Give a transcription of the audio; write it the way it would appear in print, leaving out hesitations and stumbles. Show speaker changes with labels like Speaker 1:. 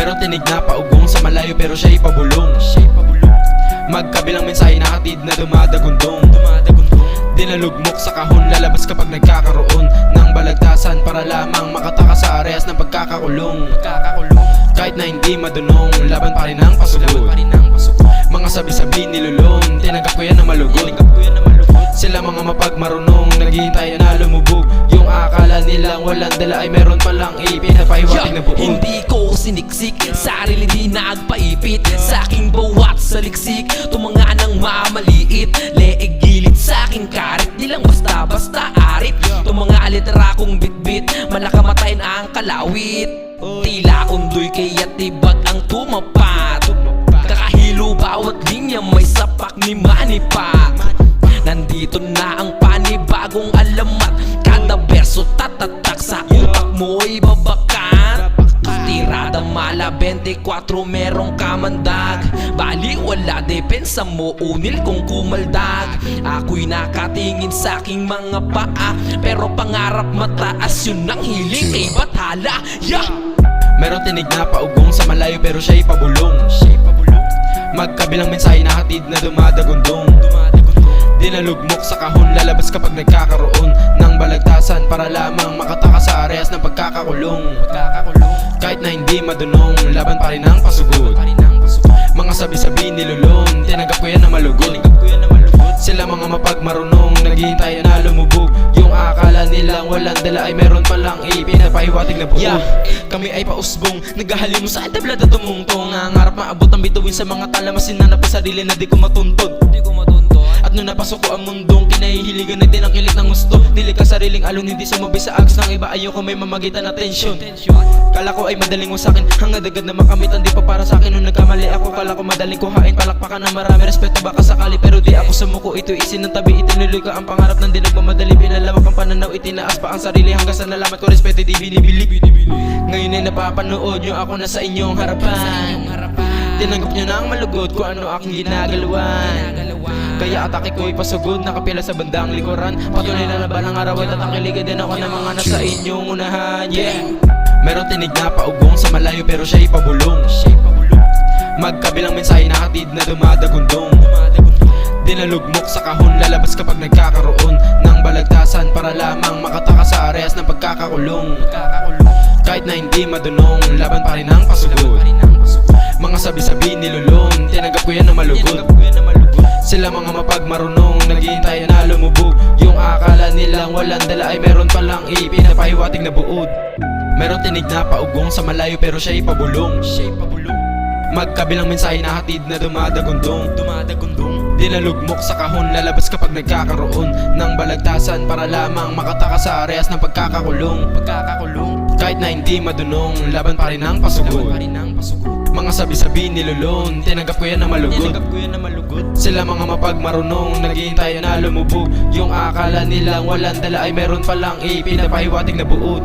Speaker 1: Meron tinig na paugong sa malayo pero siya'y pabulong. Magkabilang mensahe na hatid na dumadagundong. Dinalugmok sa kahon, lalabas kapag nagkakaroon ng balagtasan para lamang makatakas sa arehas ng pagkakakulong. Kahit na hindi madunong, laban pa rin ang pasugod. Mga sabi-sabi nilulong, tinanggap ko yan na malugod. Sila mga mapagmarunong, naghihintay na lumubog. Yung akala nilang walang dala ay meron palang ipinapahiwatig na buod.
Speaker 2: Hindi ko siniksik, sarili di nagpaipit. Sa aking bawat saliksik, tumanga ng mamaliit. Leeg gilid sa aking karit, di lang basta-basta arit. Tumanga litera kong bitbit, malakamatain ang kalawit. Tila undoy kaya tibag ang tumapat. Kakahilo bawat linya may sapak ni Manipa. Nandito na ang panibagong alamat. Kada berso tatatak sa utak mo'y babakat. Tirada mala 24 merong kamandag. Bali wala depensa mo unil kung kumaldag. Ako'y nakatingin sa aking mga paa, pero pangarap mataas yun ang hiling kay bathala.
Speaker 1: Meron tinig na paugong sa malayo pero siya'y pabulong. Magkabilang mensahe na hatid na dumadagundong. Dinalugmok sa kahon, lalabas kapag nagkakaroon ng balagtasan para lamang makatakas sa arehas ng pagkakakulong. Kahit na hindi madunong, laban pa rin ang pasugod. Mga sabi-sabi nilulong, tinanggap ko yan na malugod. Sila mga mapagmarunong, naghihintay na lumubog. Yung akala nilang walang dala ay meron palang ipinapahiwatig na buod. Kami ay pausbong, naghahalimo sa tablada tumungtong. Ang harap maabot ang bituin sa mga talamasin na napasarili na di ko matuntod. At nung napasok ko ang mundong kinahihiligan, nagtinangkilik ng gusto. Dili ka sariling alon, hindi sumabi sa ags ng iba. Ayoko may mamagitan na tensyon. Kala ko ay madaling usakin, hangad agad na makamit. Hindi pa para sa akin nung nagkamali ako. Kala ko madaling kuhain, palakpakan na marami. Respeto baka sakali pero di ako sumuko. Ito isinantabi, itinuloy ka ang pangarap ng di nagmamadali. Pinalawak ang pananaw, itinaas pa ang sarili hanggang sa nalaman ko respeto di binibili. Ngayon ay napapanood nyo ako na sa inyong harapan. Tinanggap nyo na ang malugod kung ano aking ginagalawan. Kaya atake ko'y pasugod, nakapila sa bandang likuran. Patuloy na laban ang araw at nakiligan din ako ng mga nasa inyong unahan. Meron tinig na paugong sa malayo pero siya'y pabulong. Magkabilang mensahe na hatid na dumadagundong. Dinalugmok sa kahon, lalabas kapag nagkakaroon ng balagtasan para lamang makatakas sa arehas ng pagkakakulong. Kahit na hindi madunong, laban pa rin ang pasugod. Mga sabi-sabi nilulong, tinanggap ko yan na malugod. Sila mga mapagmarunong, naghihintay na lumubog. Yung akala nilang walang dala ay meron palang ipinapahiwatig na buod. Meron tinig na paugong sa malayo pero siya'y pabulong. Magkabilang mensahe na hatid na dumadagundong. Dinalugmok sa kahon, lalabas kapag nagkakaroon ng balagtasan para lamang makatakas sa arehas ng pagkakakulong. Kahit na hindi madunong, laban pa rin ang pasugod. Mga sabi-sabi nilulong, tinanggap ko yan na malugod. Sila mga mapagmarunong, naghihintay na lumubog. Yung akala nilang walang dala ay meron palang ipinapahiwatig na buod.